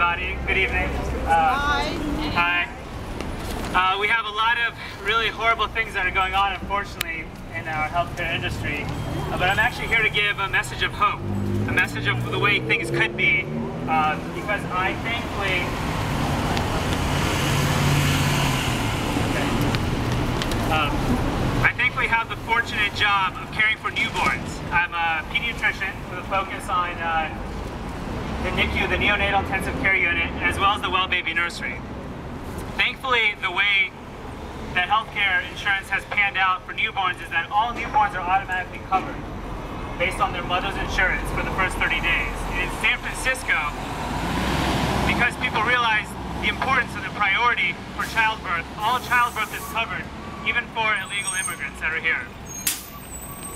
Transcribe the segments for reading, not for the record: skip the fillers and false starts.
everybody. Good evening. Hi. Hi. We have a lot of really horrible things that are going on, unfortunately, in our healthcare industry. But I'm actually here to give a message of hope, a message of the way things could be, because I thankfully have the fortunate job of caring for newborns. I'm a pediatrician with a focus on the NICU, the Neonatal Intensive Care Unit, as well as the Well Baby Nursery. Thankfully, the way that healthcare insurance has panned out for newborns is that all newborns are automatically covered based on their mother's insurance for the first 30 days. And in San Francisco, because people realize the importance and the priority for childbirth, all childbirth is covered, even for illegal immigrants that are here.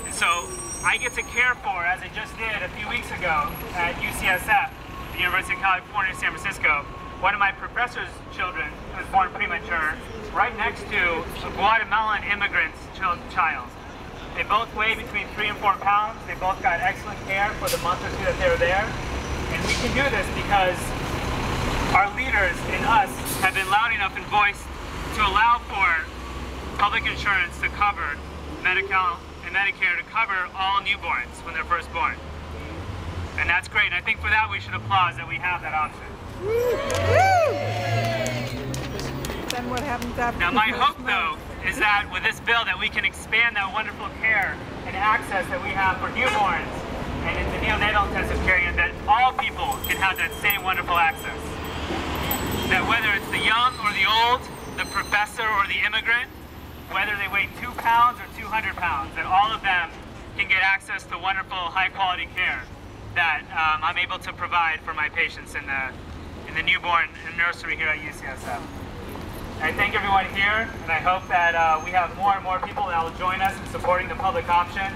And so I get to care for, as I just did a few weeks ago at UCSF, the University of California, San Francisco, one of my professor's children who was born premature, right next to a Guatemalan immigrant's child. They both weigh between 3 and 4 pounds. They both got excellent care for the month or two that they were there. And we can do this because our leaders in us have been loud enough in voice to allow for public insurance to cover Medi-Cal and Medicare to cover all newborns when they're first born. And that's great. And I think for that we should applaud that we have that option. Then what happens after? Now my hope though is that with this bill that we can expand that wonderful care and access that we have for newborns and in the neonatal intensive care unit, that all people can have that same wonderful access. That whether it's the young or the old, the professor or the immigrant, whether they weigh 2 pounds or 200 pounds, that all of them can get access to wonderful, high-quality care that I'm able to provide for my patients in the newborn nursery here at UCSF. I thank everyone here, and I hope that we have more and more people that will join us in supporting the public option,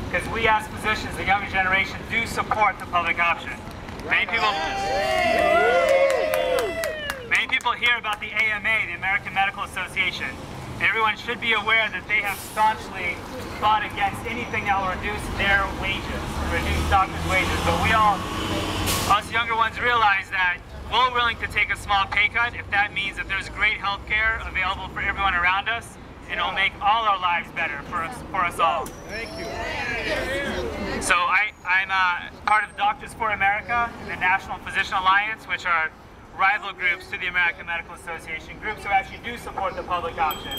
because we as physicians, the younger generation, do support the public option. Many people hear about the AMA, the American Medical Association. Everyone should be aware that they have staunchly fought against anything that will reduce their wages, reduce doctors' wages. But we all, us younger ones, realize that we're willing to take a small pay cut if that means that there's great health care available for everyone around us, and it'll make all our lives better for us all. Thank you. So I'm part of Doctors for America and the National Physician Alliance, which are rival groups to the American Medical Association, groups who actually do support the public option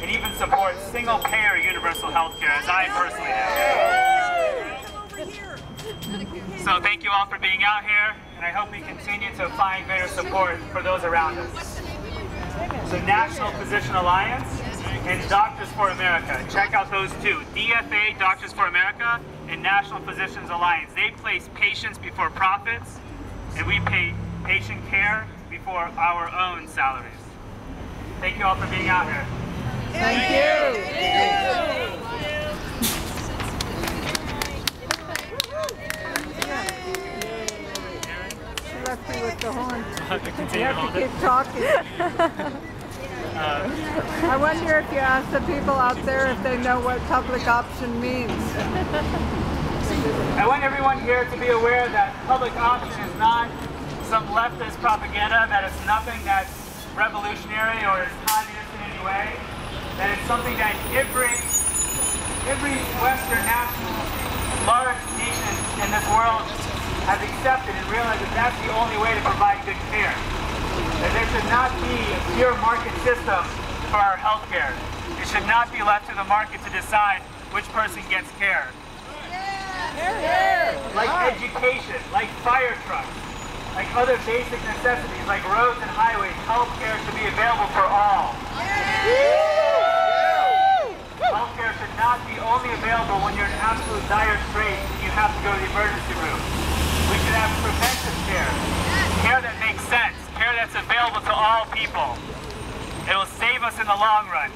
and even support single-payer universal health care, as I personally do. So thank you all for being out here, and I hope we continue to find greater support for those around us. So National Physician Alliance and Doctors for America. Check out those two, DFA, Doctors for America, and National Physicians Alliance. They place patients before profits, and we pay patient care before our own salaries. Thank you all for being out here. Thank you. She left me with the horn. You have to keep talking. I wonder if you ask the people out there if they know what public option means. I want everyone here to be aware that public option is not some leftist propaganda, that it's nothing that's revolutionary or is communist in any way, that it's something that every Western national, large nation in this world has accepted and realized that that's the only way to provide good care. That there should not be a pure market system for our health care. It should not be left to the market to decide which person gets care. Like education, like fire trucks, like other basic necessities like roads and highways, health care should be available for all. Health care should not be only available when you're in absolute dire straits and you have to go to the emergency room. We should have preventive care, care that makes sense, care that's available to all people. It will save us in the long run.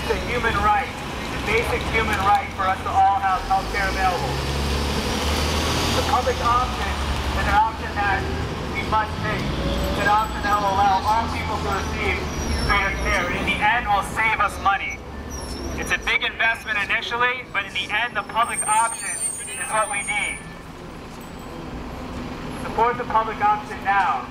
It's a human right, it's a basic human right for us to all have health care available. The public option is an option that we must take. It's an option that will allow all people to receive greater care. In the end, will save us money. It's a big investment initially, but in the end, the public option is what we need. The support the public option now.